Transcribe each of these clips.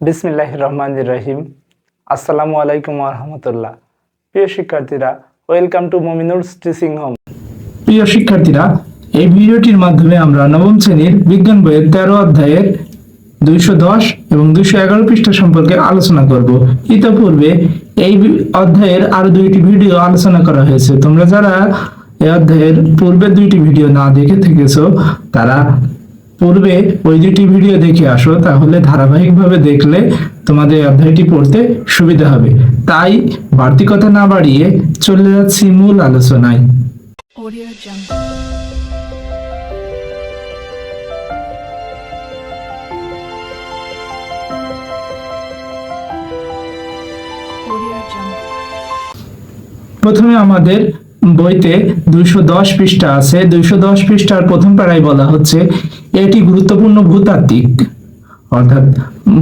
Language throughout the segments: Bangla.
বিসমিল্লাহির রহমানির রহিম। আসসালামু আলাইকুম ওয়া রাহমাতুল্লাহ। প্রিয় শিক্ষার্থীরা, ওয়েলকাম টু মুমিনুরস টিচিং হোম। প্রিয় শিক্ষার্থীরা, এই ভিডিওটির মাধ্যমে আমরা নবম শ্রেণীর বিজ্ঞান বইয়ের 13 অধ্যায়ের 210 এবং 211 পৃষ্ঠা সম্পর্কে আলোচনা করব। ইতিপূর্বে এই অধ্যায়ের আরো দুইটি ভিডিও আলোচনা করা হয়েছে। তোমরা যারা এই অধ্যায়ের পূর্বে দুইটি ভিডিও না দেখে থেকেছো তারা পূর্বে ওই দুটি ভিডিও দেখে আসো, তাহলে ধারাবাহিকভাবে দেখলে তোমাদের অধ্যায়টি পড়তে সুবিধা হবে। তাই বাড়তি কথা না বাড়িয়ে চলে যাচ্ছি মূল আলোচনায়। প্রথমে আমাদের বইতে 210 পৃষ্ঠা আছে। 210 পৃষ্ঠার প্রথম পাড়ায় বলা হচ্ছে, এটি গুরুত্বপূর্ণ ভূতাত্ত্বিক, অর্থাৎ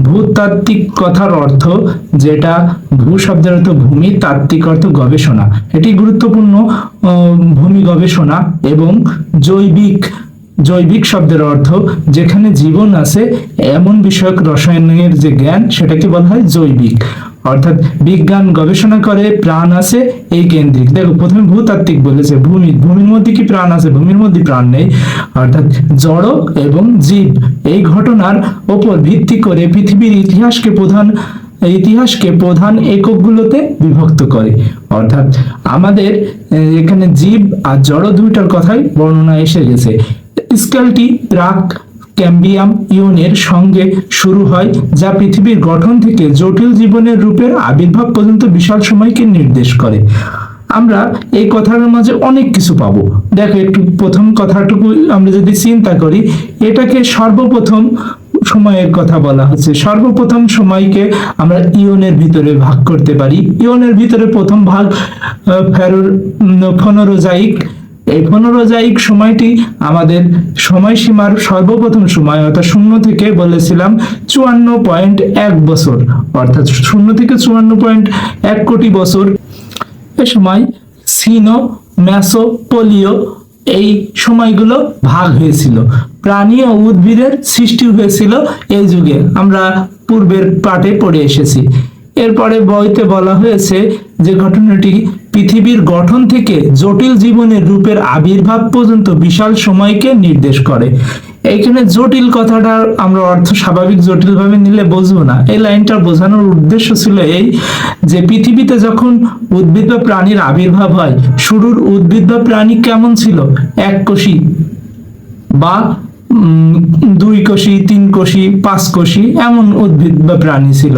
ভূতাত্ত্বিক কথার অর্থ যেটা ভূ শব্দের অর্থ ভূমি, তাত্ত্বিক অর্থ গবেষণা। এটি গুরুত্বপূর্ণ ভূমি গবেষণা এবং জৈবিক শব্দের অর্থ যেখানে জীবন আছে এমন বিষয়ক রসায়নের যে জ্ঞান সেটাকে বলা হয় জৈবিক, অর্থাৎ বিজ্ঞান গবেষণা করে প্রাণ আছে এই কেন্দ্রিক। দেখো, প্রথমে ভূতাত্ত্বিক বলেছে, ভূমির মধ্যে কি প্রাণ আছে? ভূমির মধ্যে প্রাণ নেই। অর্থাৎ জড় এবং জীব এই ঘটনার ওপর ভিত্তি করে পৃথিবীর ইতিহাসকে প্রধান এককগুলোতে বিভক্ত করে। অর্থাৎ আমাদের এখানে জীব আর জড় দুইটার কথাই বর্ণনা এসে গেছে। স্কেলটি প্রাক ক্যাম্বিয়াম ইয়নের সঙ্গে শুরু হয়, যা পৃথিবীর গঠন থেকে জটিল জীবনের রূপের আবির্ভাব পর্যন্ত বিশাল সময়কে নির্দেশ করে। আমরা এই কথার মাঝে অনেক কিছু পাবো। দেখো, একটু প্রথম কথাটুকু আমরা যদি চিন্তা করি, এটাকে সর্বপ্রথম সময়ের কথা বলা হচ্ছে। সর্বপ্রথম সময়কে আমরা ইয়নের ভিতরে ভাগ করতে পারি। ইয়নের ভিতরে প্রথম ভাগ ফনোরোজাইক। এই ফনোরোজাইক সময়টি আমাদের সময়সীমার সর্বপ্রথম সময়, অর্থাৎ 0 থেকে বলেছিলাম 54.1 বছর, অর্থাৎ 0 থেকে 54.1 কোটি বছর। এ সময় সিনো মেসোপোলিয় এই সময়গুলো ভাগ হয়েছিল। প্রাণী ও উদ্ভিদের সৃষ্টি হয়েছিল এই যুগে, আমরা পূর্বের পাঠে পড়ে এসেছি। এরপরে বইতে বলা হয়েছে যে ঘটনাটি পৃথিবীর গঠন থেকে জটিল জীবনের রূপের আবির্ভাব পর্যন্ত বিশাল সময়কে নির্দেশ করে। এইখানে জটিল কথাটার আমরা অর্থ স্বাভাবিক জটিল ভাবে নিলে বুঝবো না। এই লাইনটা বোঝানোর উদ্দেশ্য ছিল এই যে পৃথিবীতে যখন উদ্ভিদ বা প্রাণীর আবির্ভাব হয়, শুরুর উদ্ভিদ বা প্রাণী কেমন ছিল? এককোষী বা 2 কোষী, 3 কোষী, 5 কোষী এমন উদ্ভিদ বা প্রাণী ছিল।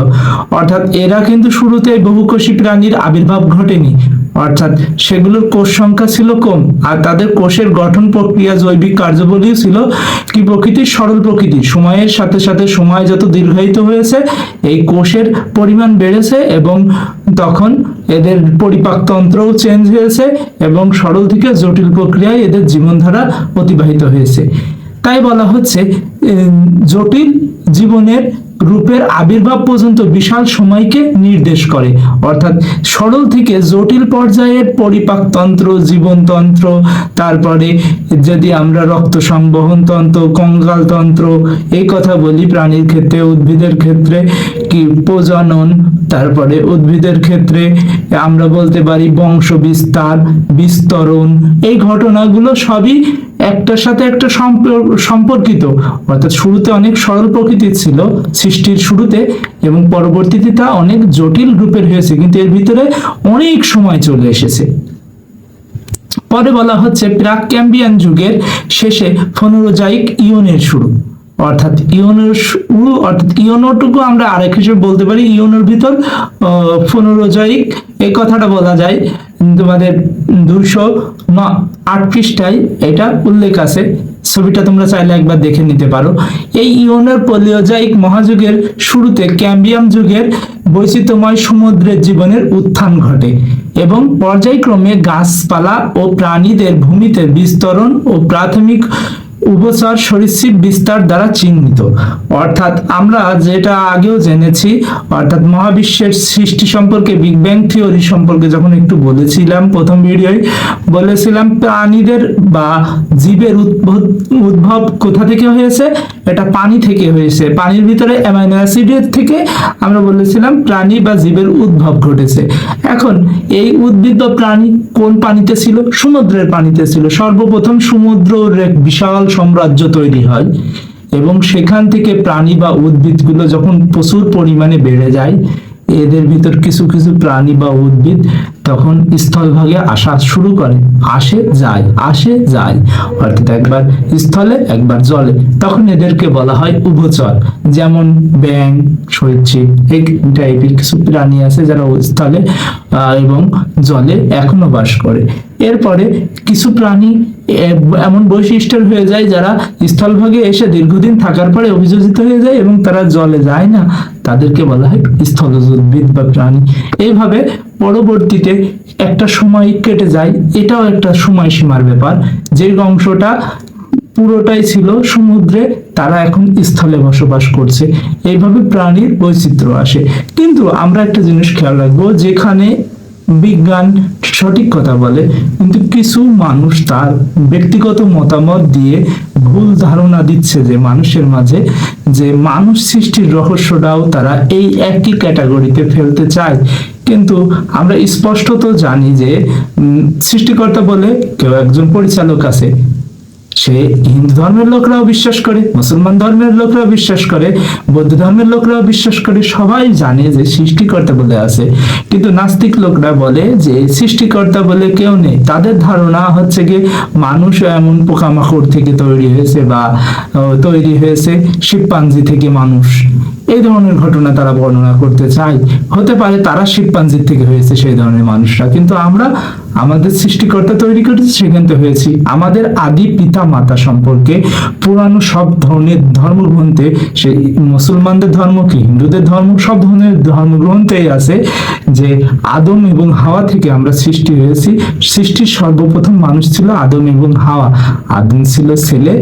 অর্থাৎ এরা কিন্তু শুরুতে বহুকোষী প্রাণীর আবির্ভাব ঘটেনি, অর্থাৎ সেগুলোর কোষ সংখ্যা ছিল কম, আর তাদের কোষের গঠন প্রক্রিয়া জৈবিক কার্যাবলীও ছিল কি প্রকৃতির সরল প্রকৃতির। সময়ের সাথে সাথে সময় যত দীর্ঘায়িত হয়েছে এই কোষের পরিমাণ বেড়েছে এবং তখন এদের পরিপাকতন্ত্রও চেঞ্জ হয়েছে এবং সরল থেকে জটিল প্রক্রিয়ায় এদের জীবনধারা অতিবাহিত হয়েছে। তাই বলা হচ্ছে জটিল জীবনের রূপের আবির্ভাব পর্যন্ত বিশাল সময়কে নির্দেশ করে। অর্থাৎ সরল থেকে জটিল পর্যায়ের পরিপাকতন্ত্র, জীবনতন্ত্র, তারপরে যদি আমরা রক্ত সংবহন তন্ত্র, কঙ্কাল তন্ত্র এই কথা বলি প্রাণীর ক্ষেত্রে, উদ্ভিদের ক্ষেত্রে কি প্রজনন, তারপরে উদ্ভিদের ক্ষেত্রে আমরা বলতে পারি বংশ বিস্তার, বিস্তরণ, এই ঘটনাগুলো সবই একটার সাথে একটা সম্পর্কিত। অর্থাৎ শুরুতে অনেক সরল প্রকৃতির ছিল সৃষ্টির শুরুতে এবং পরবর্তীতে তা অনেক জটিল রূপের হয়েছে, কিন্তু এর ভিতরে অনেক সময় চলে এসেছে। পরে বলা হচ্ছে প্রাক ক্যাম্বিয়ান যুগের শেষে ফনোরোজাইক ইয়নের শুরু। অর্থাৎ ইয়নটুকু আমরা আরেক হিসেবে বলতে পারি, ইয়নের ভিতর ফনোরোজাইক এই কথাটা বলা যায়। তোমাদের 208 পৃষ্ঠায় এটা উল্লেখ আছে, ছবিটা তোমরা চাইলে একবার দেখে নিতে পারো। এই ইয়নের পলিওজাইক মহাযুগের শুরুতে ক্যাম্বিয়াম যুগের বৈচিত্র্যময় সমুদ্রের জীবনের উত্থান ঘটে এবং পর্যায়ক্রমে গাছপালা ও প্রাণীদের ভূমিতে বিস্তরণ ও প্রাথমিক উভচর সরীসৃপ বিস্তার দ্বারা চিহ্নিত। অর্থাৎ আমরা যেটা আগেও জেনেছি, অর্থাৎ মহাবিশ্বের সৃষ্টি সম্পর্কে, বিগ ব্যাং থিওরি সম্পর্কে যখন একটু বলেছিলাম প্রথম ভিডিওয়, বলেছিলাম প্রাণীদের বা জীবের উদ্ভব কোথা থেকে হয়েছে, এটা পানি থেকে হয়েছে। পানির ভিতরে অ্যামাইনো অ্যাসিডের থেকে আমরা বলেছিলাম প্রাণী বা জীবের উদ্ভব ঘটেছে। এখন এই উদ্ভিদ বা প্রাণী কোন পানিতে ছিল? সমুদ্রের পানিতে ছিল। সর্বপ্রথম সমুদ্রের এক বিশাল সাম্রাজ্য তৈরি হয় এবং সেখান থেকে প্রাণী বা উদ্ভিদগুলো যখন প্রচুর পরিমাণে বেড়ে যায়, এদের ভিতর কিছু কিছু প্রাণী বা উদ্ভিদ তখন স্থলভাগে আসা শুরু করে, আসে যায়, অর্থাৎ একবার স্থলে একবার জলে। তখন এদেরকে বলা হয় উভচর। যেমন ব্যাঙ, সরীসৃপ, এই টাইপের কিছু প্রাণী আছে যারা স্থলে এবং জলে এখনো বাস করে। এরপরে কিছু প্রাণী এমন বৈশিষ্ট্যের হয়ে যায় যারা স্থলভাগে এসে দীর্ঘদিন থাকার পরে অভিযোজিত হয়ে যায় এবং তারা জলে যায় না, তাদেরকে বলা হয় স্থলজ উদ্ভিদ বা প্রাণী। এইভাবে পরবর্তীতে একটা সময় কেটে যায়, এটাও একটা সময়সীমার ব্যাপার। যে অংশটা পুরোটাই ছিল সমুদ্রে, তারা এখন স্থলে বসবাস করছে। এইভাবে প্রাণীর বৈচিত্র্য আসে। কিন্তু আমরা একটা জিনিস খেয়াল রাখবো, যেখানে বিজ্ঞান সঠিক কথা বলে কিন্তু কিছু মানুষ তার ব্যক্তিগত মতামত দিয়ে ভুল ধারণা দিচ্ছে যে মানুষের মাঝে, যে মানুষ সৃষ্টির রহস্যটাও তারা এই একই ক্যাটাগরিতে ফেলতে চায়। কিন্তু আমরা স্পষ্টত জানি যে সৃষ্টিকর্তা বলে কেউ একজন পরিচালক আছে। সে হিন্দু ধর্মের লোকরাও বিশ্বাস করে, মুসলমান ধর্মের লোকরাও বিশ্বাস করে, বৌদ্ধ ধর্মের লোকরাও বিশ্বাস করে। সবাই জানে যে সৃষ্টিকর্তা বলে আছে। কিন্তু নাস্তিক লোকরা বলে যে সৃষ্টিকর্তা বলে কেউ নেই। তাদের ধারণা হচ্ছে যে মানুষ এমন পোকামাকড় থেকে তৈরি হয়েছে বা তৈরি হয়েছে শিম্পাঞ্জি থেকে মানুষ। এই ধরনের ঘটনা তারা বর্ণনা করতে চায়। হতে পারে তারা শিম্পাঞ্জির থেকে হয়েছে সেই ধরনের মানুষরা, কিন্তু আমরা আমাদের সৃষ্টিকর্তা তৈরি করেছি, সেখান থেকে হয়েছি। আমাদের আদি পিতা মাতা সম্পর্কে পুরানো সব ধরনের ধর্মগ্রন্থে, সেই মুসলমানদের ধর্ম কি হিন্দুদের ধর্ম, সব ধরনের ধর্মগ্রন্থেই আছে যে আদম এবং হাওয়া থেকে আমরা সৃষ্টি হয়েছি। সৃষ্টির সর্বপ্রথম মানুষ ছিল আদম এবং হাওয়া। আদম ছিল ছেলে,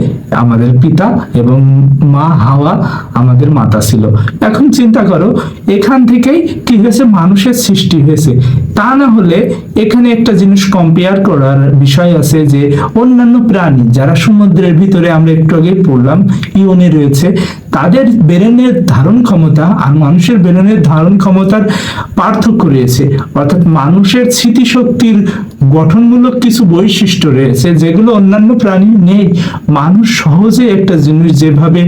আমাদের পিতা, এবং মা হাওয়া আমাদের মাতা ছিল। এখন চিন্তা করো, এখান থেকেই কি হয়েছে? মানুষের সৃষ্টি হয়েছে। তা না হলে এখানে একটা জিনিস কম্পেয়ার করার বিষয় আছে যে অন্যান্য প্রাণী যারা সমুদ্রের ভিতরে, আমরা একটু আগে পড়লাম, ইয়নে রয়েছে, তাদের ব্রেনের ধারণ ক্ষমতা আর মানুষের ব্রেনের ধারণ ক্ষমতার পার্থক্য রয়েছে। অর্থাৎ মানুষের স্মৃতিশক্তির গঠনমূলক কিছু বৈশিষ্ট্য রয়েছে যেগুলো অন্যান্য প্রাণী নেই। মানুষ সহজে একটা জিনিস যেভাবে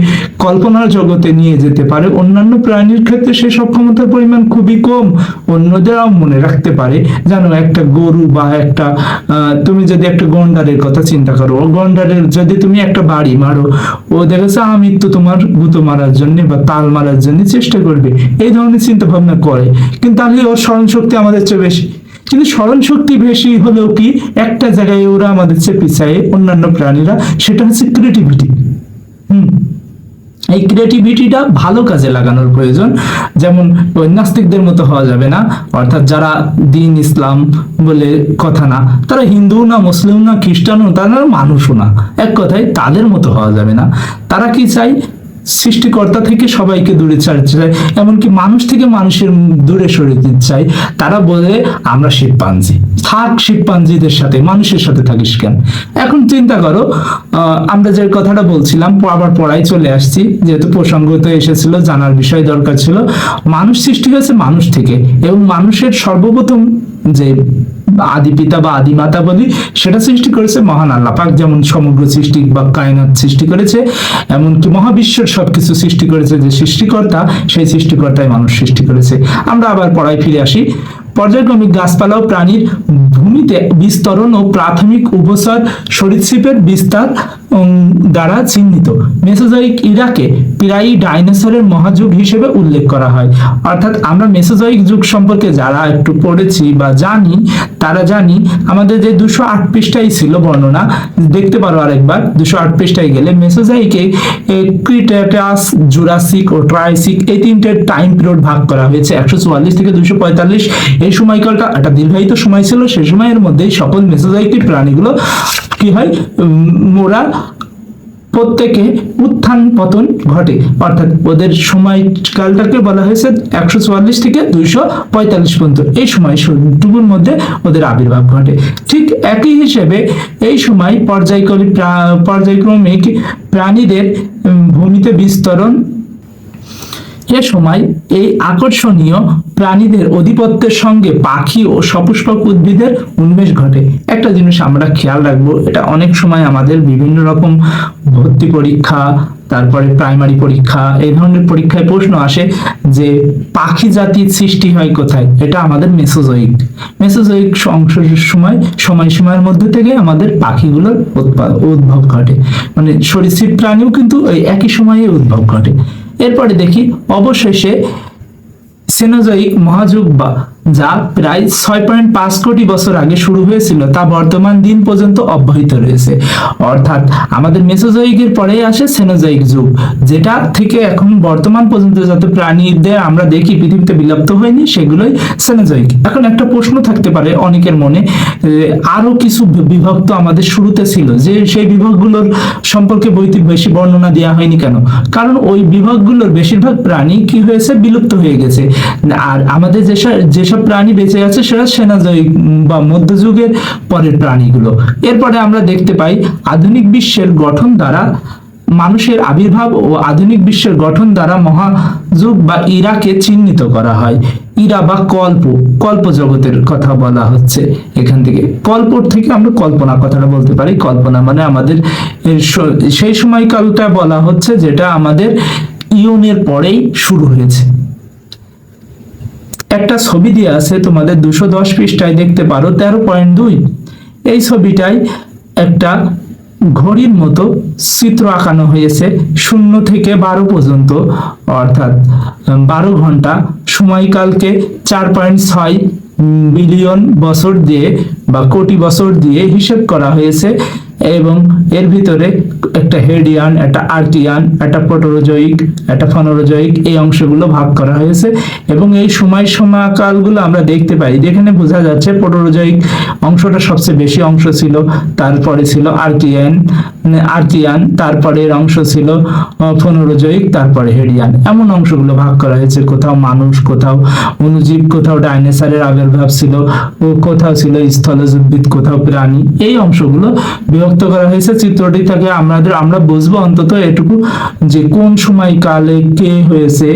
কল্পনার জগতে নিয়ে যেতে পারে, অন্যান্য প্রাণীর ক্ষেত্রে সেই সক্ষমতার পরিমাণ খুবই কম। অন্যদেরও মনে রাখতে পারে। জানো, একটা গরু বা একটা তুমি যদি একটা গন্ডারের কথা চিন্তা করো, ও গন্ডারের যদি তুমি একটা বাড়ি মারো, ও দেখেছে আমৃত্যু তোমার গুঁতো মারার জন্য বা তাল মারার জন্য চেষ্টা করবে। এই ধরনের চিন্তা ভাবনা করে, কিন্তু তাহলে ওর স্মরণ শক্তি আমাদের চেয়ে বেশি। কিন্তু স্মরণ শক্তি বেশি হলেও কি একটা জায়গায় ওরা আমাদের চেয়ে পিছায় অন্যান্য প্রাণীরা, সেটা হচ্ছে ক্রিয়েটিভিটি। এই ক্রিয়েটিভিটিটা ভালো কাজে লাগানোর প্রয়োজন। যেমন ওই নাস্তিকদের মতো হওয়া যাবে না। অর্থাৎ যারা দিন ইসলাম বলে কথা না, তারা হিন্দু না, মুসলিম না, খ্রিস্টানও, তারা মানুষও না। এক কথায় তাদের মতো হওয়া যাবে না। তারা কি চাই? সৃষ্টিকর্তা থেকে সবাইকে দূরে ছাড়তে চায়, এমনকি মানুষ থেকে মানুষের দূরে সরিয়ে দিতে চায়। তারা বলে আমরা শিম্পাঞ্জি, থাক শিম্পাঞ্জিদের সাথে, মানুষের সাথে থাকিস কেন? এখন চিন্তা করো, আমরা যে কথাটা বলছিলাম আবার পড়ায় চলে আসছি, যেহেতু প্রসঙ্গত এসেছিল, জানার বিষয় দরকার ছিল। মানুষ সৃষ্টি হয়েছে মানুষ থেকে, এবং মানুষের সর্বপ্রথম যে আদি পিতা বা আদি মাতা বলি, সেটা সৃষ্টি করেছে মহান আল্লাহ পাক। যেমন সমগ্র সৃষ্টি বা কায়নাত সৃষ্টি করেছে, এমনকি মহাবিশ্বের সবকিছু সৃষ্টি করেছে যে সৃষ্টিকর্তা, সেই সৃষ্টিকর্তাই মানুষ সৃষ্টি করেছে। আমরা আবার পড়ায় ফিরে আসি। পর্যায়ক্রমিক গাছপালা ও প্রাণীর ভূমিতে বিস্তরণ ও প্রাথমিক উভচর সরীসৃপের বিস্তার দ্বারা চিহ্নিত। মেসোজয়িক ইরাকে প্রায়ই ডাইনোসরের মহাযুগ হিসেবে উল্লেখ করা হয়। অর্থাৎ আমরা মেসোজয়িক যুগ সম্পর্কে যারা একটু পড়েছি বা জানি, তারা জানি আমাদের যে 208 পৃষ্ঠায় ছিল বর্ণনা, দেখতে পারো আরেকবার। 208 পৃষ্ঠায় গেলে মেসোজয়িকে ক্রিটেটাস, জুরাসিক ও ট্রাইসিক, এই তিনটে টাইম পিরিয়ড ভাগ করা হয়েছে। 144 থেকে 245 এই সময়কালটা একটা দীর্ঘায়িত সময় ছিল। সেই সময়ের মধ্যেই সকল মেসোজয়িক প্রাণীগুলো কি হয়, ওরা প্রত্যেকে উত্থান পতন ঘটে, অর্থাৎ ওদের সময়কালটাকে বলা হয়েছে 144 থেকে 245 পর্যন্ত। এই সময়টুকুর মধ্যে ওদের আবির্ভাব ঘটে। ঠিক একই হিসেবে এই সময় পর্যায়ক্রমিক প্রাণীদের ভূমিতে বিস্তরণ, এ সময় এই আকর্ষণীয় প্রাণীদের অধিপত্যের সঙ্গে পাখি ও সপুষ্পক উদ্ভিদের উন্মেষ ঘটে। একটা জিনিস আমরা খেয়াল রাখবো, এটা অনেক সময় আমাদের বিভিন্ন রকম ভর্তি পরীক্ষা, তারপরে প্রাইমারি পরীক্ষা, এই ধরনের পরীক্ষায় প্রশ্ন আসে যে পাখি জাতির সৃষ্টি হয় কোথায়। এটা আমাদের মেসোজোয়িক সময়সীমার মধ্যে থেকে আমাদের পাখিগুলোর উদ্ভব ঘটে, মানে সরীসৃপ প্রাণীও কিন্তু ওই একই সময়ে উদ্ভব ঘটে। এরপরে দেখি অবশেষে সেনোজোয়িক মহাযুগ যা প্রায় 6.5 কোটি বছর আগে শুরু হয়েছিল তা বর্তমান দিন পর্যন্ত অব্যাহত রয়েছে। অর্থাৎ আমাদের মেসোজোয়িকের পরেই আসে সেনোজোয়িক যুগ, যেটা থেকে এখন বর্তমান পর্যন্ত যত প্রাণীদের আমরা দেখি পৃথিবীতে বিলুপ্ত হয়নি সেগুলোই সেনোজোয়িক। এখন একটা প্রশ্ন থাকতে পারে অনেকের মনে, আরো কিছু বিভাগ তো আমাদের শুরুতে ছিল, যে সেই বিভাগগুলোর সম্পর্কে বইতে বেশি বর্ণনা দেওয়া হয়নি কেন? কারণ ওই বিভাগগুলোর বেশিরভাগ প্রাণী কি হয়েছে, বিলুপ্ত হয়ে গেছে। আর আমাদের যেসব প্রাণী বেঁচে আছে সেটা সেনোজোয়িক বা মধ্যযুগের পরের প্রাণীগুলো। এরপরে আমরা দেখতে পাই আধুনিক বিশ্বের গঠন দ্বারা মানুষের আবির্ভাব ও আধুনিক বিশ্বের গঠন দ্বারা মহাযুগ বা ইরাকে চিহ্নিত করা হয়। ইরা বা কল্প জগতের কথা বলা হচ্ছে। এখান থেকে কল্পর থেকে আমরা কল্পনা কথাটা বলতে পারি। কল্পনা মানে আমাদের সেই সময়কালটা বলা হচ্ছে যেটা আমাদের ইয়নের পরেই শুরু হয়েছে। একটা ছবি দিয়ে আছে তোমাদের 210 পৃষ্ঠায় দেখতে পারো 13.2। এই ছবিটায় একটা ঘড়ির মতো চিত্র আঁকানো হয়েছে 0 থেকে 12 পর্যন্ত, অর্থাৎ 12 ঘন্টা সময়কালকে 4.6 বিলিয়ন বছর দিয়ে বা কোটি বছর দিয়ে হিসেব করা হয়েছে। এবং এর ভিতরে একটা হেডিয়ান, একটা আর্টিয়ান, একটা প্রোটোজোয়িক, একটা ফেনোজোয়িক, এই অংশগুলো ভাগ করা হয়েছে। এবং এই সময়কালগুলো আমরা দেখতে পাই, যেখানে বোঝা যাচ্ছে প্রোটোজোয়িক অংশটা সবচেয়ে বেশি অংশ ছিল, তারপরে ছিল আর্টিয়ান, তারপরে এর অংশ ছিল ফেনোজোয়িক, তারপরে হেডিয়ান। এমন অংশগুলো ভাগ করা হয়েছে, কোথাও মানুষ, কোথাও অণুজীব, কোথাও ডাইনোসরের আবির্ভাব ছিল, ও কোথাও ছিল স্থলজ উদ্ভিদ, কোথাও প্রাণী। এই অংশগুলো বিভক্ত করা হয়েছে। চিত্রটি থেকে আমরা বুঝবো অন্তত এটুকু যে কোন সময়কালে কে হয়েছে,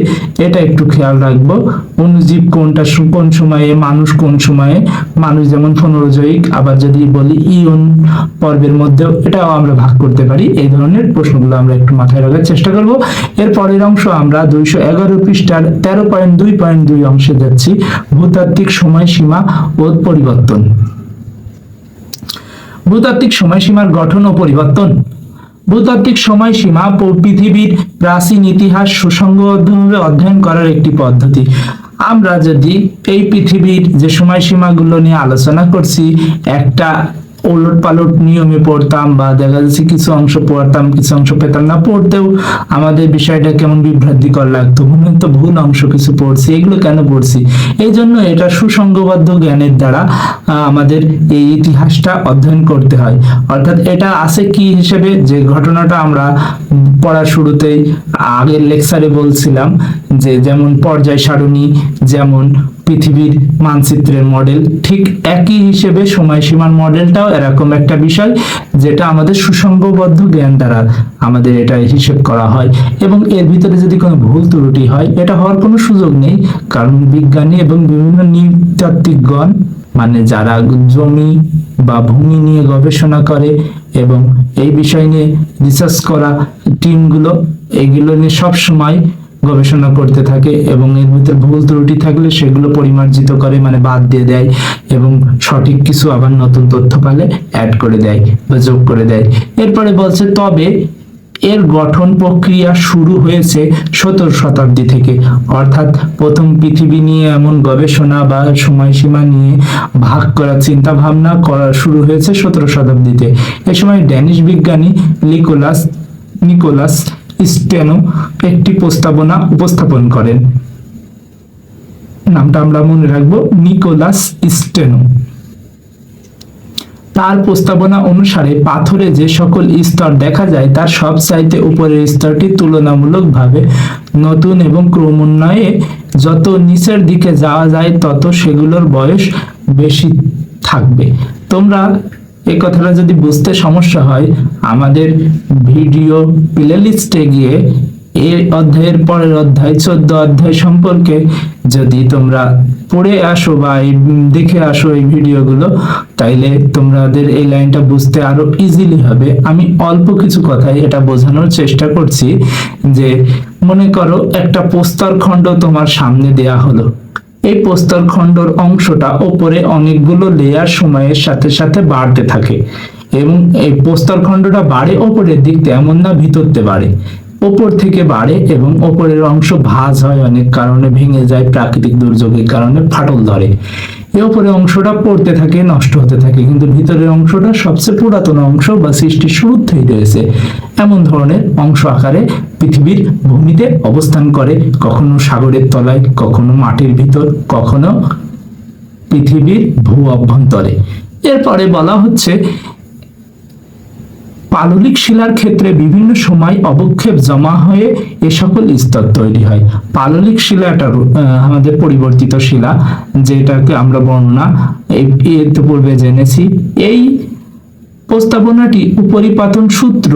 এটা একটু খেয়াল রাখবো। অণুজীব কোনটা, কোন সময়ে, মানুষ কোন সময়ে। মানুষ যেমন ফেনোজোয়িক, আবার যদি বলি ইয়ন পর্বের মধ্যেও, এটাও আমরা ভাগ করতে পারি। এই ধরনের প্রশ্নগুলো আমরা একটু মাথায় রাখার চেষ্টা করব। এর পরের অংশ আমরা 211 পৃষ্ঠার 13.2.2 অংশে যাচ্ছি, ভূতাত্ত্বিক সময়সীমা ও পরিবর্তন। ভূতাত্ত্বিক সময়সীমার গঠন ও পরিবর্তন। ভূতাত্ত্বিক সময়সীমা পৃথিবীর প্রাচীন ইতিহাস সুসংবদ্ধভাবে অধ্যয়ন করার একটি পদ্ধতি। আমরা যদি এই পৃথিবীর যে সময়সীমাগুলো নিয়ে আলোচনা করছি একটা ওলট পালট নিয়মে পড়তাম, বা দেখা যাচ্ছে কিছু অংশ পড়তাম, কিছু অংশ পেতাম না, পড়তেও আমাদের বিষয়টা কেমন বিভ্রান্তিকর লাগতো, মনে তো ভুল অংশ কিছু পড়ছি, এগুলো কেন পড়ছি? এই জন্য এটা সুসংবদ্ধ জ্ঞানের দ্বারা আমাদের এই ইতিহাসটা অধ্যয়ন করতে হয়। অর্থাৎ এটা আছে কি হিসেবে, যে ঘটনাটা আমরা পড়ার শুরুতেই আগের লেকচারে বলছিলাম, যে যেমন পর্যায় সারণী, যেমন পৃথিবীর মানচিত্রের মডেল, ঠিক একই হিসেবে সময়সীমার মডেলটাও এরকম একটা বিষয়, যেটা আমাদের সুসংবদ্ধ জ্ঞান দ্বারা আমাদের এটা হিসেব করা হয়। এবং এর ভিতরে যদি কোনো ভুল ত্রুটি হয়, এটা হওয়ার কোনো সুযোগ নেই, কারণ বিজ্ঞানী এবং বিভিন্ন নৃতাত্ত্বিকগণ, মানে যারা জমি বা ভূমি নিয়ে গবেষণা করে এবং এই বিষয় নিয়ে রিসার্চ করা টিমগুলো, এগুলো নিয়ে সব সময় গবেষণা করতে থাকে, এবং এর ভিতরে ভুল ত্রুটি থাকলে সেগুলো পরিমার্জিত করে, মানে বাদ দিয়ে দেয়, এবং সঠিক কিছু আবার নতুন তথ্য পালে অ্যাড করে দেয় বা যোগ করে দেয়। এরপরে বলছে, তবে এর গঠন প্রক্রিয়া শুরু হয়েছে 17 শতাব্দী থেকে। অর্থাৎ প্রথম পৃথিবী নিয়ে এমন গবেষণা বা সময়সীমা নিয়ে ভাগ করা চিন্তা ভাবনা করা শুরু হয়েছে 17 শতাব্দীতে। এই সময় ড্যানিশ বিজ্ঞানী নিকোলাস স্টেনো একটি প্রস্তাবনা উপস্থাপন করেন। নামটা আমরা মনে রাখবো, নিকোলাস স্টেনো। তার প্রস্তাবনা অনুসারে পাথরে যে সকল স্তর দেখা যায় তার সব চাইতে উপরের স্তরটি তুলনামূলকভাবে নতুন এবং ক্রমান্বয়ে যত নিচের দিকে যাওয়া যায় তত সেগুলোর বয়স বেশি থাকবে। তোমরা এই কথাটা যদি বুঝতে সমস্যা হয় আমাদের ভিডিও প্লেলিস্টে গিয়ে এই অধ্যায়ের পরের অধ্যায় 14 অধ্যায় সম্পর্কে যদি তোমরা পড়ে আসো বা দেখে আসো এই ভিডিওগুলো, তাইলে তোমাদের এই লাইনটা বুঝতে আরো ইজিলি হবে। আমি অল্প কিছু কথাই এটা বোঝানোর চেষ্টা করছি যে মনে করো একটা প্রস্তর খণ্ড তোমার সামনে দেয়া হলো। এই প্রস্তর খণ্ডর অংশটা উপরে অনেকগুলো লেয়ার সময়ের সাথে সাথে বাড়তে থাকে এবং এই প্রস্তর খণ্ডটা বাড়ে উপরের দিক, তেমন না ভিতরতে বাড়ে, উপর থেকে বাড়ে এবং উপরের অংশ ভাঁজ হয়, অনেক কারণে ভেঙে যায়, প্রাকৃতিক দুর্যোগের কারণে ফাটল ধরে। এই উপরের অংশটা পড়তে থাকে, নষ্ট হতে থাকে, কিন্তু ভিতরের অংশটা সবচেয়ে পুরাতন অংশ বা সৃষ্টির শুরুতেই রয়েছে। এমন ধরনের অংশ আকারে পৃথিবীর ভূমিতে অবস্থান করে, কখনো সাগরের তলায়, কখনো মাটির ভিতর, কখনো পৃথিবীর ভূ অভ্যন্তরে। এরপরে বলা হচ্ছে পাললিক শিলার ক্ষেত্রে বিভিন্ন সময় অবক্ষেপ জমা হয়ে এ সকল স্তর তৈরি হয়। পাললিক শিলাটা আমাদের পরিবর্তিত শিলা, যেটাকে আমরা বর্ণনা এর পূর্বে জেনেছি। এই প্রস্তাবনাটি উপরিপাতন সূত্র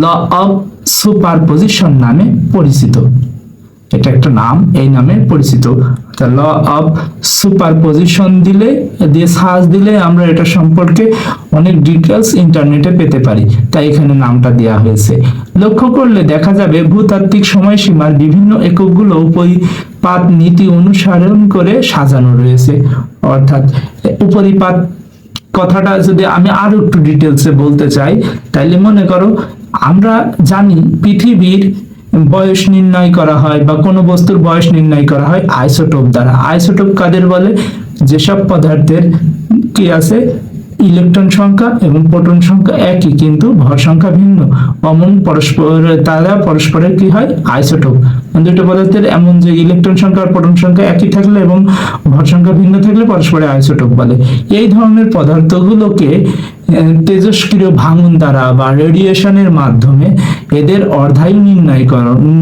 ল অফ সুপারপজিশন নামে পরিচিত। এটা একটা নাম, এই নামে পরিচিত। ল অফ সুপারপজিশন দিয়ে সার্চ দিলে আমরা এটা সম্পর্কে অনেক ডিটেলস ইন্টারনেটে পেতে পারি, তাই এখানে নামটা দেওয়া হয়েছে। লক্ষ্য করলে দেখা যাবে ভূতাত্ত্বিক সময়সীমার বিভিন্ন এককগুলো উপরিপাত নীতি অনুসরণ করে সাজানো রয়েছে। অর্থাৎ উপরিপাত কথাটা যদি আমি আরো একটু ডিটেলসে বলতে চাই, তাইলে মনে করো আমরা জানি পৃথিবীর বয়স নির্ণয় করা হয় বা কোনো বস্তুর বয়স নির্ণয় করা হয় আইসোটোপ দ্বারা। আইসোটোপ কাদের বলে? যেসব পদার্থের কি আছে ইলেকট্রন সংখ্যা এবং প্রোটন সংখ্যা একই কিন্তু ভর সংখ্যা ভিন্ন, অমন তারা পরস্পরের কি হয় আইসোটোপ। দুটো পদার্থের এমন যে ইলেকট্রন সংখ্যা আর প্রোটন সংখ্যা একই থাকলে এবং ভর সংখ্যা ভিন্ন থাকলে পরস্পরের আইসোটোপ বলে। এই ধরনের পদার্থগুলোকে তেজস্ক্রিয় ভাঙন দ্বারা বা রেডিয়েশনের মাধ্যমে এদের অর্ধায়ু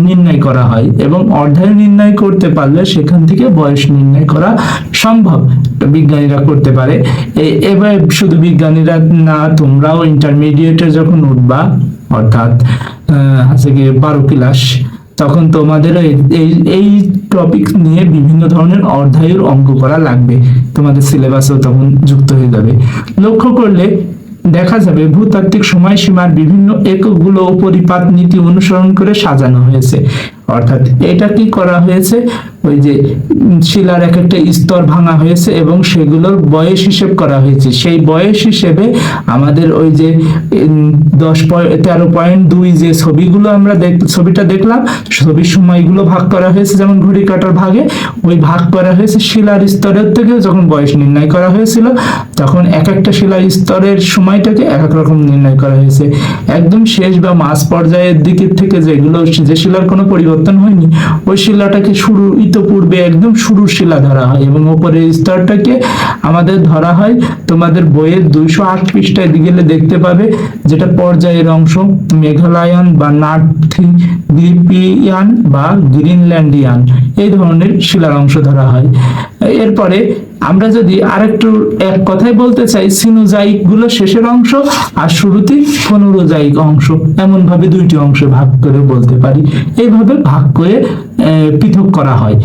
নির্ণয় করা হয় এবং অর্ধায়ু নির্ণয় করতে পারলে সেখান থেকে বয়স নির্ণয় করা সম্ভব। বিজ্ঞানীরা করতে পারে। এবার শুধু বিজ্ঞানীরা না, তোমরাও ইন্টারমিডিয়েটে যখন উঠবা, অর্থাৎ আছে কি 12 ক্লাস, তখন তোমাদের এই টপিক নিয়ে বিভিন্ন ধরনের অর্ধায়ুর অঙ্ক করা লাগবে, তোমাদের সিলেবাসও তখন যুক্ত হয়ে যাবে। লক্ষ্য করলে দেখা যাবে ভূতাত্ত্বিক সময়সীমার বিভিন্ন এককগুলো উপরিপাত নীতি অনুসরণ করে সাজানো হয়েছে। অর্থাৎ এটা কি করা হয়েছে, ওই যে শিলার এক একটা স্তর ভাঙা হয়েছে এবং সেগুলোর বয়স হিসেব করা হয়েছে। সেই বয়স হিসেবে আমাদের ওই যে 13.2 যে ছবিগুলো আমরা ছবিটা দেখলাম, ছবির সময়গুলো ভাগ করা হয়েছে, যেমন ঘড়ি কাঁটার ভাগে ওই ভাগ করা হয়েছে শিলার স্তরের থেকে। যখন বয়স নির্ণয় করা হয়েছিল তখন এক একটা শিলার স্তরের সময়টাকে এক এক রকম নির্ণয় করা হয়েছে। একদম শেষ বা মাঝ পর্যায়ের দিকের থেকে যে শিলার কোনো পরিবর্তন হয়নি, ওই শিলাটাকে ইতপূর্বে একদম শুরুর শিলা ধরা হয় এবং উপরের স্তরটাকে আমাদের ধরা হয়। তোমাদের বইয়ের 208 পৃষ্ঠায় গেলে দেখতে পাবে, যেটা পর্যায়ের অংশ মেঘালয়ান বা নার্থিগ্রিপিয়ান বা গ্রিনল্যান্ডিয়ান, এই ধরনের শিলার অংশ ধরা হয়। এরপরে আমরা যদি আরেকটু এক কথায় বলতে চাই, সিনোজাইক গুলো শেষের অংশ আর শুরুতে ফেনোরোজাইক অংশ, এমন ভাবে দুইটি অংশে ভাগ করে বলতে পারি। এইভাবে ভাগ করে পৃথক করা হয়।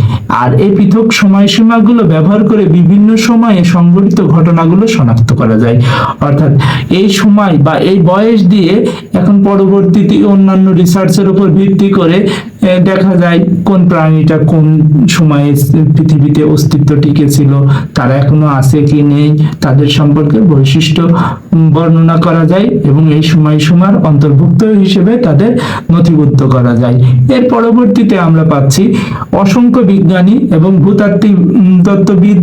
আর এই পৃথক সময়সীমা গুলো ব্যবহার করে বিভিন্ন সময়ে সংঘটিত ঘটনাগুলো শনাক্ত করা যায়। অর্থাৎ এই সময় বা এই বয়স দিয়ে এখন পরবর্তীতে অন্যান্য রিসার্চের উপর ভিত্তি করে দেখা যায় কোন প্রাণীটা কোন সময়ে পৃথিবীতে অস্তিত্ব টিকে ছিল, তারা এখনো আছে কি নেই, তাদের সম্পর্কে বৈশিষ্ট্য বর্ণনা করা যায় এবং এই সময়সীমার অন্তর্ভুক্ত হিসেবে তাদের নথিবদ্ধ করা যায়। এর পরবর্তীতে আমরা পাচ্ছি অসংখ্য বিজ্ঞানী এবং ভূতাত্ত্বিক তত্ত্ববিদ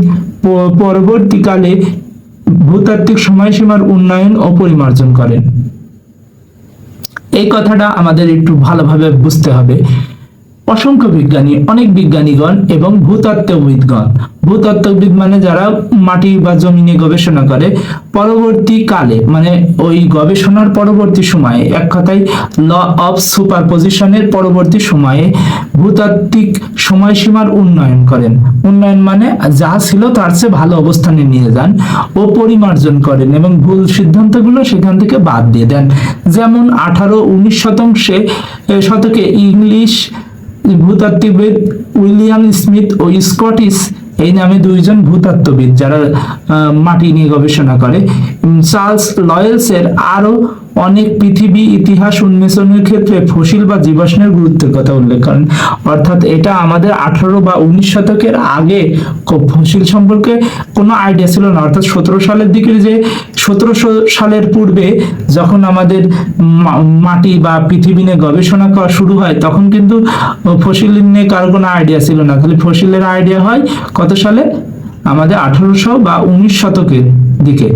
পরবর্তীকালে ভূতাত্ত্বিক সময়সীমার উন্নয়ন ও পরিমার্জন করেন। এই কথাটা আমাদের একটু ভালোভাবে বুঝতে হবে। অসংখ্য বিজ্ঞানী, অনেক বিজ্ঞানীগণ এবং ভূতত্ত্ববিদগণ, ভূতত্ত্ববিদ মানে যারা মাটি বা জমিনে গবেষণা করে, পরবর্তীকালে মানে ওই গবেষণার পরবর্তী সময়ে, এক কথায় ল অফ সুপারপজিশনের পরবর্তী সময়ে ভূতাত্ত্বিক সময়সীমার উন্নয়ন করেন। উন্নয়ন মানে যা ছিল তার চেয়ে ভালো অবস্থানে নিয়ে যান ও পরিমার্জন করেন এবং ভুল সিদ্ধান্তগুলো সেখান থেকে বাদ দিয়ে দেন। যেমন 18-19 শতকে ইংলিশ ভূতাত্ত্বিকবিদ উইলিয়াম স্মিথ ও স্কটিশ এই নামে দুইজন ভূতত্ত্ববিদ যারা মাটি নিয়ে গবেষণা করে, চার্লস লয়েলসের আরো অনেক পৃথিবী ইতিহাস উন্মোচনের ক্ষেত্রে ফসিল বা জীবাশ্মের গুরুত্বের কথা উল্লেখ করেন। অর্থাৎ এটা আমাদের 18 বা 19 শতকের আগে ফসিল সম্পর্কে কোনো আইডিয়া ছিল না। অর্থাৎ 17 সালের দিকে, যে 1700 সালের পূর্বে যখন আমাদের মাটি বা পৃথিবী নিয়ে গবেষণা করা শুরু হয়, তখন কিন্তু ফসিল নিয়ে কারো কোনো আইডিয়া ছিল না। খালি ফসিলের আইডিয়া হয় কত সালে? আমাদের 1800 বা 19 শতকের দিকে।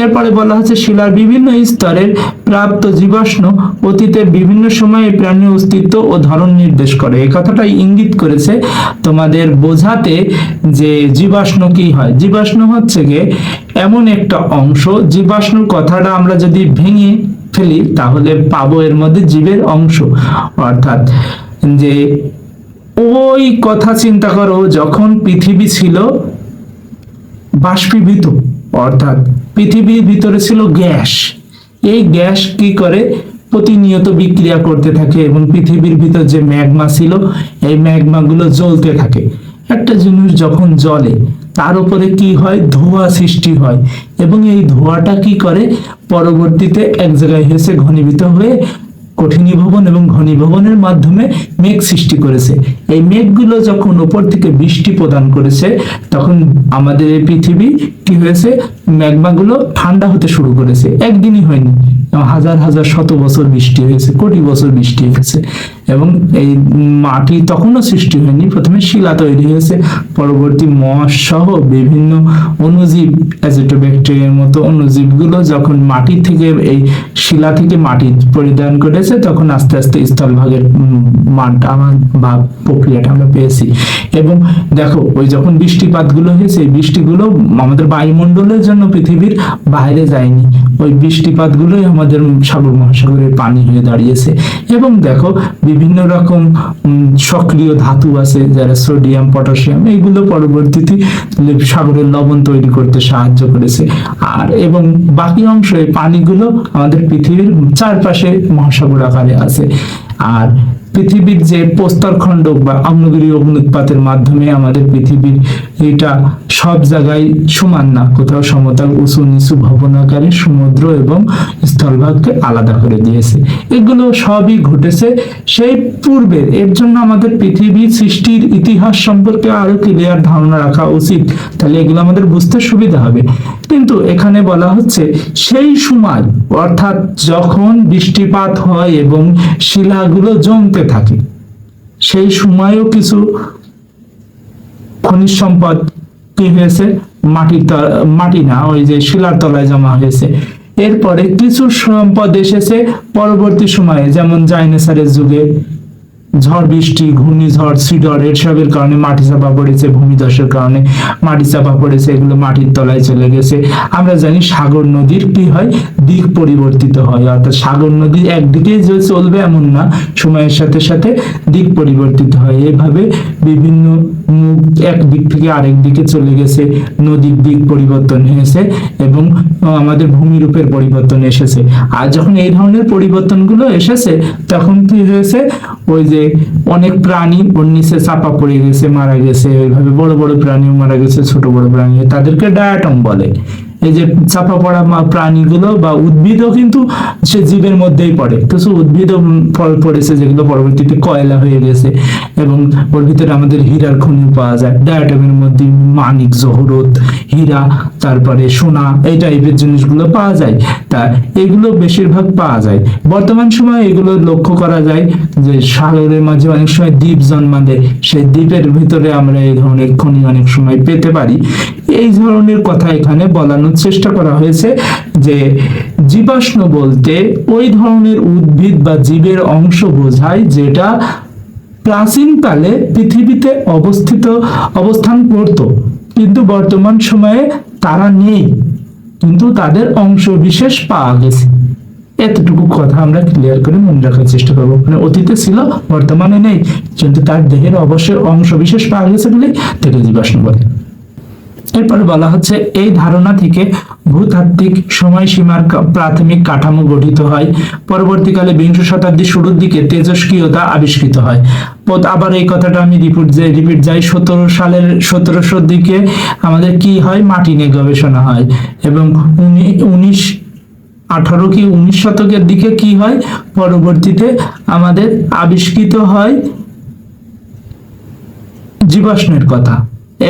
এরপরে বলা হচ্ছে শিলার বিভিন্ন স্তরের প্রাপ্ত জীবাশ্ম অতীতের বিভিন্ন সময়ে প্রাণীর অস্তিত্ব ও ধরন নির্দেশ করে। এই কথাটাই ইঙ্গিত করেছে তোমাদের বোঝাতে যে জীবাশ্ম কি হয়। জীবাশ্ম হচ্ছে গিয়ে এমন একটা অংশ, জীবাশ্ম কথাটা আমরা যদি ভেঙে ফেলি তাহলে পাবো এর মধ্যে জীবের অংশ। অর্থাৎ যে ওই কথা চিন্তা করো, যখন পৃথিবী ছিল বাষ্পীভূত, অর্থাৎ পৃথিবীর ভিতরে ছিল গ্যাস। এই গ্যাস কি করে? প্রতিনিয়ত বিক্রিয়া করতে থাকে এবং পৃথিবীর ভিতর যে ম্যাগমা ছিল এই ম্যাগমা গুলো জ্বলতে থাকে। একটা জিনিস যখন জ্বলে তার উপরে কি হয়? ধোঁয়া সৃষ্টি হয় এবং এই ধোঁয়াটা কি করে? পরবর্তীতে এক জায়গায় এসে ঘনীভূত হয়ে কঠিনীভবন এবং ঘনীভবনের মাধ্যমে মেঘ সৃষ্টি করেছে। এই মেঘগুলো যখন উপর থেকে বৃষ্টি প্রদান করেছে, তখন আমাদের এই পৃথিবী কি হয়েছে? ম্যাগমাগুলো ঠান্ডা হতে শুরু করেছে। একদিনই হয়নি, হাজার হাজার শত বছর বৃষ্টি হয়েছে, কোটি বছর বৃষ্টি হয়েছে। এবং এই মাটি তখনও সৃষ্টি হয়নি, প্রথমে শিলা তৈরি হয়েছে, পরবর্তী মস সহ বিভিন্ন অণুজীব, অ্যাজিটোব্যাকটেরিয়ার মতো অণুজীবগুলো যখন মাটি থেকে, এই শিলা থেকে মাটি পরিধান করেছে, তখন আস্তে আস্তে স্থলভাগের মানটা বা প্রক্রিয়াটা আমরা পেয়েছি। এবং দেখো, ওই যখন বৃষ্টিপাতগুলো হয়েছে, এই বৃষ্টিগুলো আমাদের বায়ুমণ্ডলের জন্য পৃথিবীর বাইরে যায়নি, ওই বৃষ্টিপাতগুলোই আমাদের সাগর মহাসাগরের পানি হয়ে দাঁড়িয়েছে। এবং দেখো, বিভিন্ন রকম সক্রিয় ধাতু আছে, যারা সোডিয়াম, পটাশিয়াম, এইগুলো পরবর্তীতে সাগরের লবণ তৈরি করতে সাহায্য করেছে। আর এবং বাকি অংশ, এই পানিগুলো আমাদের পৃথিবীর চারপাশে মহাসাগর আকারে আছে। আর পৃথিবীর যে প্রস্তরখণ্ড বা আগ্নেয়গিরি অগ্নুৎপাতের মাধ্যমে আমাদের পৃথিবীর এটা সব জায়গায় সমান না, কোথাও সমতল, উঁচু নিচু ভবনাকারে সমুদ্র এবং স্থলভাগকে আলাদা করে দিয়েছে। এগুলো সবই ঘটেছে সেই পূর্বে। এর জন্য আমাদের পৃথিবী সৃষ্টির ইতিহাস সম্পর্কে আরো ক্লিয়ার ধারণা রাখা উচিত, তাহলে এগুলো আমাদের বুঝতে সুবিধা হবে। কিন্তু এখানে বলা হচ্ছে সেই সময়, অর্থাৎ যখন বৃষ্টিপাত হয় এবং শিলাগুলো জমতে থাকে, সেই সময়ও কিছু খনিজ সম্পদ কি হয়েছে? মাটি না, ওই যে শিলার তলায় জমা হয়েছে। এরপরে কিছু সম্পদ এসেছে পরবর্তী সময়ে, যেমন ডাইনোসরের যুগে ঝড় বৃষ্টি, ঘূর্ণিঝড়, সিডর, এসবের কারণে মাটি চাপা পড়েছে, ভূমিধসের কারণে মাটি চাপা পড়েছে, এগুলো মাটির তলায় চলে গেছে। আমরা জানি সাগর নদীর কি হয়? দিক পরিবর্তিত হয়। অর্থাৎ সাগর নদী একদিকে যে চলবে এমন না, সময়ের সাথে সাথে দিক পরিবর্তিত হয়। এইভাবে বিভিন্ন এক দিক থেকে আরেক দিকে চলে গেছে, নদীর দিক পরিবর্তন হয়েছে এবং আমাদের ভূমিরূপের পরিবর্তন এসেছে। আর যখন এই ধরনের পরিবর্তনগুলো এসেছে, তখন কি হয়েছে? ওই যে অনেক প্রাণী ওর নিচে চাপা পড়ে গেছে, মারা গেছে। ওইভাবে বড় বড় প্রাণীও মারা গেছে, ছোট বড় প্রাণী, তাদেরকে ডায়াটম বলে। এই যে চাপা পড়া প্রাণীগুলো বা উদ্ভিদও কিন্তু সে জীবের মধ্যেই পড়ে। কিছু উদ্ভিদও পড়েছে যেগুলো পরবর্তীতে কয়লা হয়ে গেছে এবং ওর ভিতরে আমাদের হীরার খনি পাওয়া যায়। ডায়াটমের মধ্যে মানিক, জহরত, হীরা, তারপরে সোনা, এই টাইপের জিনিসগুলো পাওয়া যায়। তা এগুলো বেশিরভাগ পাওয়া যায়। বর্তমান সময়ে এগুলো লক্ষ্য করা যায় যে সাগরের মাঝে অনেক সময় দ্বীপ জন্মা দেয়, সেই দ্বীপের ভিতরে আমরা এই ধরনের খনি অনেক সময় পেতে পারি। এই ধরনের কথা এখানে বলানোর চেষ্টা করা হয়েছে যে জীবাশ্ম বলতে ওই ধরনের উদ্ভিদ বা জীবের অংশ বোঝায় যেটা প্রাচীনকালে পৃথিবীতে অবস্থান করত, কিন্তু বর্তমান সময়ে তারা নেই, কিন্তু তাদের অংশ বিশেষ পাওয়া গেছে। এতটুকু কথা আমরা ক্লিয়ার করে মনে রাখার চেষ্টা করবো। মানে অতীতে ছিল, বর্তমানে নেই, কিন্তু তার দেহের অবশ্যই অংশ বিশেষ পাওয়া গেছে বলে তাকে জীবাশ্ম বলে। এরপরে বলা হচ্ছে এই ধারণা থেকে ভূতাত্ত্বিক সময়সীমার প্রাথমিক কাঠামো গঠিত হয়। পরবর্তীকালে বিংশ শতাব্দীর শুরুর দিকে তেজস্ক্রিয়তা আবিষ্কৃত হয়। আবার এই কথাটা আমি রিপিট যাই 1700 দিকে আমাদের কি হয়, মাটি নিয়ে গবেষণা হয়, এবং 19 শতকের দিকে কি হয়, পরবর্তীতে আমাদের আবিষ্কৃত হয় জীবাশ্মের কথা,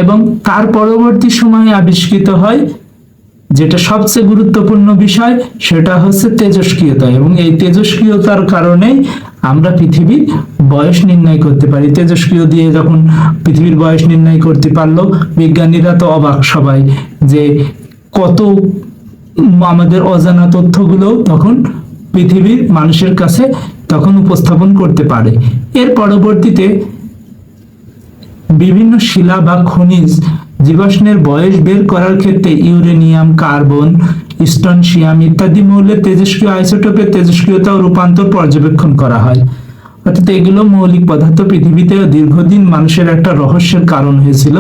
এবং তার পরবর্তী সময়ে আবিষ্কৃত হয় যেটা সবচেয়ে গুরুত্বপূর্ণ বিষয়, সেটা হচ্ছে তেজস্ক্রিয়তা। এবং এই তেজস্ক্রিয়তার কারণে আমরা পৃথিবীর বয়স নির্ণয় করতে পারি। তেজস্ক্রিয় দিয়ে যখন পৃথিবীর বয়স নির্ণয় করতে পারলো, বিজ্ঞানীরা তো অবাক সবাই, যে কত আমাদের অজানা তথ্যগুলো তখন পৃথিবীর মানুষের কাছে তখন উপস্থাপন করতে পারে। এর পরবর্তীতে বিভিন্ন শিলা বা খনিজ জীবাশ্মের বয়স বের করার ক্ষেত্রে ইউরেনিয়াম, কার্বন, স্ট্রনশিয়াম ইত্যাদি মৌলের তেজস্ক্রিয় আইসোটোপের তেজস্ক্রিয়তা ও রূপান্তর পর্যবেক্ষণ করা হয়। অর্থাৎ এগুলো মৌলিক পদার্থ পৃথিবীতে দীর্ঘদিন মানুষের একটা রহস্যের কারণ হয়েছিল,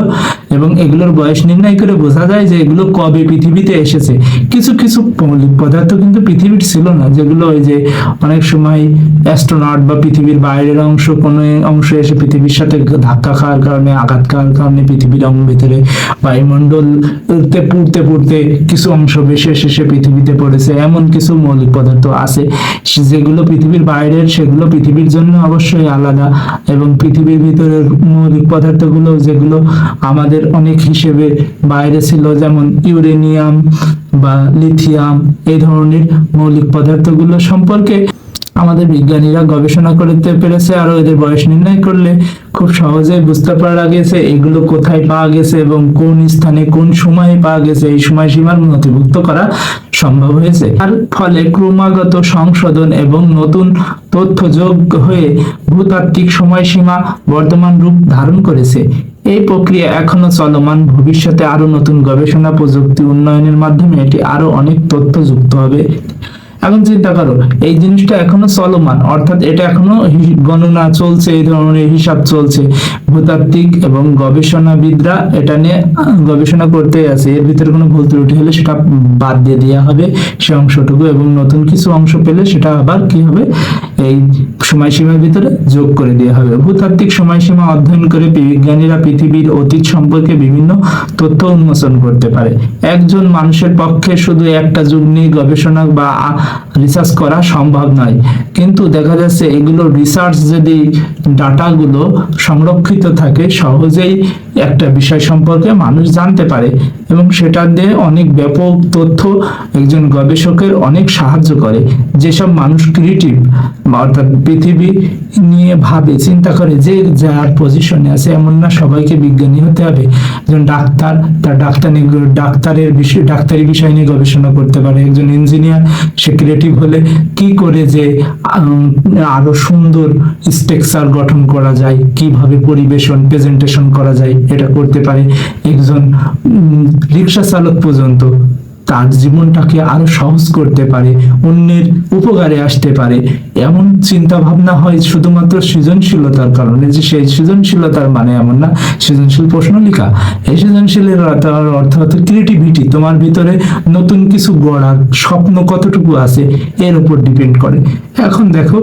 এবং এগুলোর বয়স নির্ণয় করে বোঝা যায় যে এগুলো কবে পৃথিবীতে এসেছে। কিছু কিছু মৌলিক পদার্থ কিন্তু পৃথিবীর ছিল না, যেগুলো ওই যে অনেক সময় অ্যাস্ট্রোনট বা পৃথিবীর বাইরের কোনো অংশ এসে পৃথিবীর সাথে ধাক্কা খাওয়ার কারণে, আঘাত খাওয়ার কারণে পৃথিবীর ভিতরে বায়ুমণ্ডলতে পুড়তে কিছু অংশ বেশি এসে পৃথিবীতে পড়েছে। এমন কিছু মৌলিক পদার্থ আছে যেগুলো পৃথিবীর বাইরের, সেগুলো পৃথিবীর জন্য অবশ্যই আলাদা, এবং পৃথিবীর ভিতরের মৌলিক পদার্থগুলো যেগুলো আমাদের অনেক হিসেবে বাইরে ছিল, যেমন ইউরেনিয়াম বা লিথিয়াম, এই ধরনের মৌলিক পদার্থগুলো সম্পর্কে আমাদের বিজ্ঞানীরা গবেষণা করতে পেরেছে। আর এদের বয়স নির্ণয় করলে খুব সহজেই বুঝতে পারা গেছে এগুলো কোথায় পাওয়া গেছে এবং কোন স্থানে কোন সময়ে পাওয়া গেছে, এই সময়সীমার নথিভুক্ত করা সম্ভব হয়েছে। আর ফলে ক্রমাগত সংশোধন এবং নতুন তথ্য যোগ হয়ে ভূতাত্ত্বিক সময়সীমা বর্তমান রূপ ধারণ করেছে। এই প্রক্রিয়া এখনো চলমান, ভবিষ্যতে আরো নতুন গবেষণা প্রযুক্তি উন্নয়নের মাধ্যমে এটি আরো অনেক তথ্য যুক্ত হবে। এখন চিন্তা করো, এই জিনিসটা এখনো চলমান, অর্থাৎ এটা এখনো গণনা চলছে, এই ধরনের হিসাব চলছে। ভূতাত্ত্বিক এবং গবেষণাবিদরা এটা নিয়ে গবেষণা করতে আছে। এর ভিতরে কোনো ভুল ত্রুটি হলে সেটা বাদ দিয়ে দেওয়া হবে সে অংশটুকু, এবং নতুন কিছু অংশ পেলে সেটা আবার কি হবে, এই সময়সীমার ভিতরে যোগ করে দেওয়া হবে। ভূতাত্ত্বিক সময়সীমা অধ্যয়ন করে বিজ্ঞানীরা পৃথিবীর অতীত সম্পর্কে বিভিন্ন তথ্য উন্মোচন করতে পারে। একজন মানুষের পক্ষে শুধু একটা যুগ নিয়ে গবেষণা বা রিসার্চ করা সম্ভব নয়, কিন্তু দেখা যাচ্ছে এগুলো রিসার্চ যদি ডাটাগুলো সংরক্ষিত থাকে, সহজেই একটা বিষয় সম্পর্কে মানুষ জানতে পারে, এবং সেটা দিয়ে অনেক ব্যাপক তথ্য একজন গবেষকের অনেক সাহায্য করে। যেসব মানুষ ক্রিয়েটিভ, অর্থাৎ পৃথিবী নিয়ে ভাবে, চিন্তা করে, যে যার পজিশনে আছে, এমন না সবাইকে বিজ্ঞানী হতে হবে। একজন ডাক্তার, তার ডাক্তারি বিষয় নিয়ে গবেষণা করতে পারে। একজন ইঞ্জিনিয়ার, সে ক্রিয়েটিভ হলে কি করে যে আরো সুন্দর স্ট্রাকচার গঠন করা যায়, কিভাবে প্রেজেন্টেশন করা যায়, এটা করতে পারে। একজন রিক্সা চালক পর্যন্ত তার জীবনটাকে আরো সহজ করতে পারে, অন্যের উপকারে আসতে পারে, এমন চিন্তা ভাবনা হয় শুধুমাত্র সৃজনশীলতার কারণে। যে সেই সৃজনশীলতার মানে এমন না সৃজনশীল প্রশ্নলিকা, এই সৃজনশীলের অর্থ হচ্ছে ক্রিয়েটিভিটি। তোমার ভিতরে নতুন কিছু গড়ার স্বপ্ন কতটুকু আছে এর উপর ডিপেন্ড করে। এখন দেখো,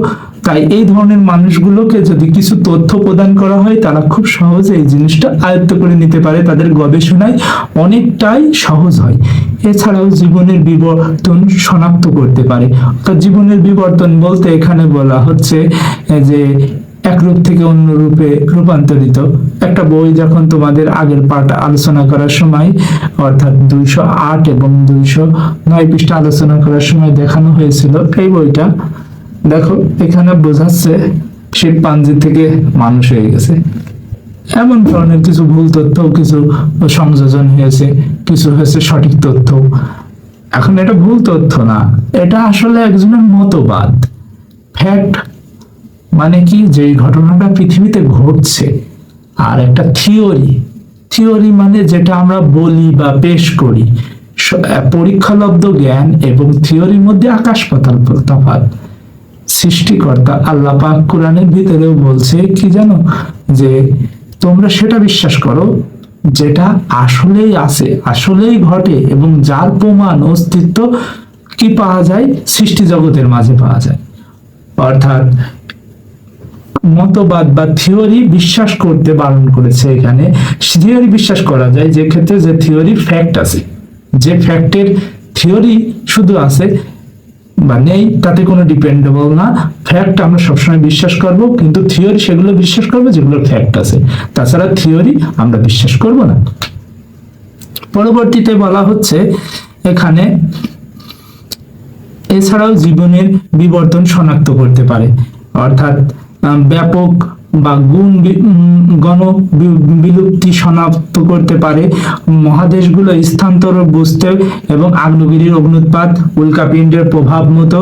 তাই এই ধরনের মানুষগুলোকে যদি কিছু তথ্য প্রদান করা হয়, তারা খুব সহজে এই জিনিসটা আয়ত্ত করে নিতে পারে, তাদের গবেষণায় অনেকটাই সহজ হয়। এছাড়াও জীবনের বিবর্তন শনাক্ত করতে পারে। অর্থাৎ জীবনের বিবর্তন বলতে এখানে বলা হচ্ছে যে এক রূপ থেকে অন্য রূপে রূপান্তরিত। একটা বই যখন তোমাদের আগের পার্ট আলোচনা করার সময়, অর্থাৎ 208 এবং 209 পৃষ্ঠা আলোচনা করার সময় দেখানো হয়েছিল, এই বইটা দেখো এখানে বোঝাচ্ছে শিম্পাঞ্জি থেকে মানুষ হয়ে গেছে। এমন ধরনের কিছু ভুল তথ্য, কিছু সংযোজন হয়েছে, কিছু হয়েছে সঠিক তথ্য। এখন এটা ভুল তথ্য না, এটা আসলে একজনের মতবাদ, ফ্যাক্ট মানে কি, যে এই ঘটনাটা পৃথিবীতে ঘটছে। আর একটা থিওরি মানে যেটা আমরা বলি বা পেশ করি, পরীক্ষালব্ধ জ্ঞান এবং থিওরির মধ্যে আকাশ পাতাল তফাৎ। সৃষ্টিকর্তা আল্লাহ পাক কোরআনের ভিতরেও বলছে কি জানো, যে তোমরা সেটা বিশ্বাস করো যেটা আসলেই আছে, আসলেই ঘটে, এবং যার প্রমাণ অস্তিত্ব কি পাওয়া যায়, সৃষ্টি জগতের মাঝে পাওয়া যায়। অর্থাৎ মতবাদ বা থিওরি বিশ্বাস করতে বারণ করেছে। এখানে থিওরি বিশ্বাস করা যায় যে ক্ষেত্রে যে থিওরির ফ্যাক্ট আছে, যে ফ্যাক্টের থিওরি শুধু আছে বা নেই তাতে কোনো ডিপেন্ডেবল না। ফ্যাক্ট আমরা সবসময় বিশ্বাস করব, কিন্তু থিওরি সেগুলো বিশ্বাস করবো যেগুলো ফ্যাক্ট আছে, তাছাড়া থিওরি আমরা বিশ্বাস করব না। পরবর্তীতে বলা হচ্ছে এখানে এছাড়াও জীবনের বিবর্তন শনাক্ত করতে পারে, অর্থাৎ ব্যাপক বা গণ বিলুপ্তি শনাক্ত করতে পারে, মহাদেশগুলো স্থানান্তর বুঝতে এবং আগ্নেয়গিরির অগ্নুৎপাত, উল্কাপিণ্ডের প্রভাব মতো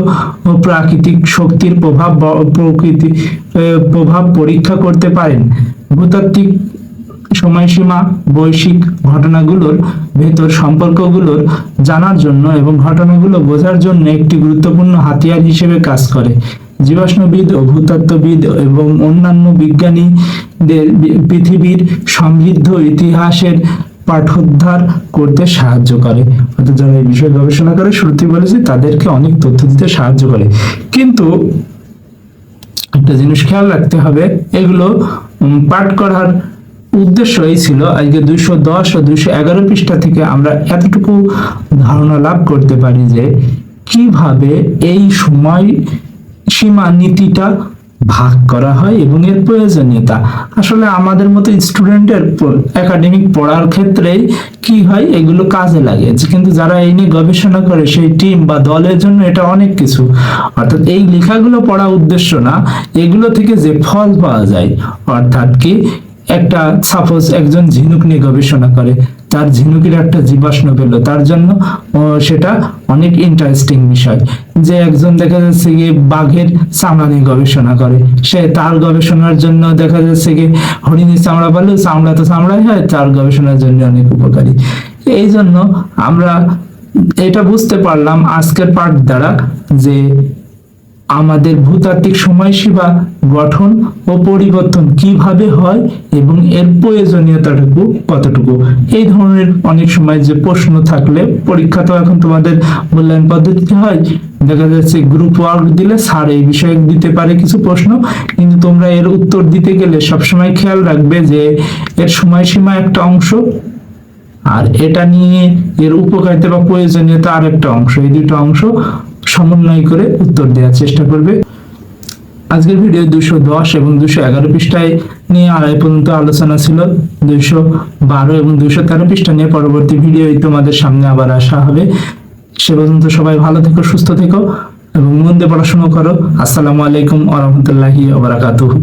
প্রাকৃতিক শক্তির প্রভাব পরীক্ষা করতে পারেন। ভূতাত্ত্বিক সময়সীমা বৈশ্বিক ঘটনাগুলোর ভেতর সম্পর্কগুলোর জানার জন্য এবং ঘটনাগুলো বোঝার জন্য একটি গুরুত্বপূর্ণ হাতিয়ার হিসেবে কাজ করে। জীবাশ্মবিদ ও ভূতত্ত্ববিদ এবং অন্যান্য বিজ্ঞানীদের পৃথিবীর সমৃদ্ধ ইতিহাসের পাঠোদ্ধার করতে সাহায্য করে। অর্থাৎ যারা এই বিষয়ে গবেষণা করে, শুরুতেই বলেছি, তাদেরকে অনেক তথ্য দিতে সাহায্য করে। কিন্তু একটা জিনিস খেয়াল রাখতে হবে, এগুলো পাঠ করার উদ্দেশ্য এই ছিল, আজকে 210 ও 211 পৃষ্ঠা থেকে আমরা এতটুকু ধারণা লাভ করতে পারি যে কিভাবে এই সময় সীমা নীতিটা ভাগ করা হয় এবং এর প্রয়োজনীয়তা। আসলে আমাদের মতো স্টুডেন্টের একাডেমিক পড়ার ক্ষেত্রে কি হয়, এগুলো কাজে লাগে, কিন্তু যারা এই নিয়ে গবেষণা করে সেই টিম বা দলের জন্য এটা অনেক কিছু। অর্থাৎ এই লেখাগুলো পড়া উদ্দেশ্য না, এগুলো থেকে যে ফল পাওয়া যায়, অর্থাৎ কি, একটা সাপোজ একজন ঝিনুক নিয়ে গবেষণা করে, তার ঝিনুকের একটা জীবাশ্ম পেল, তার জন্য সেটা অনেক ইন্টারেস্টিং বিষয়। যে একজন দেখা যাচ্ছে গিয়ে বাঘের চামড়া নিয়ে গবেষণা করে, সে তার গবেষণার জন্য দেখা যাচ্ছে গিয়ে হরিণের চামড়া পেলো, চামড়া তো চামড়াই হয়, তার গবেষণার জন্য অনেক উপকারী। এই জন্য আমরা এটা বুঝতে পারলাম আজকের পাঠ দ্বারা যে আমাদের ভূতাত্ত্বিক সময়সীমা গঠন ও পরিবর্তন কিভাবে হয় এবং এর প্রয়োজনীয়তাটুকু কতটুকু। এই ধরনের অনেক সময় যে প্রশ্ন থাকলে, পরীক্ষা তো এখন তোমাদের মূল্যায়ন পদ্ধতিতে হয়, দেখা যাচ্ছে গ্রুপ ওয়ার্ক দিলে স্যার এই বিষয়ে দিতে পারে কিছু প্রশ্ন, কিন্তু তোমরা এর উত্তর দিতে গেলে সবসময় খেয়াল রাখবে যে এর সময়সীমা একটা অংশ, আর এটা নিয়ে এর উপকারিতা বা প্রয়োজনীয়তা আর একটা অংশ, এই দুটো অংশ সমন্বয় করে উত্তর দেওয়ার চেষ্টা করবে। আজকের ভিডিও 210 এবং 211 পৃষ্ঠায় নিয়ে আড়াই পর্যন্ত আলোচনা ছিল। 212 এবং 213 পৃষ্ঠা নিয়ে পরবর্তী ভিডিও তোমাদের সামনে আবার আসা হবে। সে পর্যন্ত সবাই ভালো থেকো, সুস্থ থেকো এবং মন দিয়ে পড়াশোনা করো। আসসালামু আলাইকুম ওয়া রাহমাতুল্লাহি ওয়া বারাকাতুহু।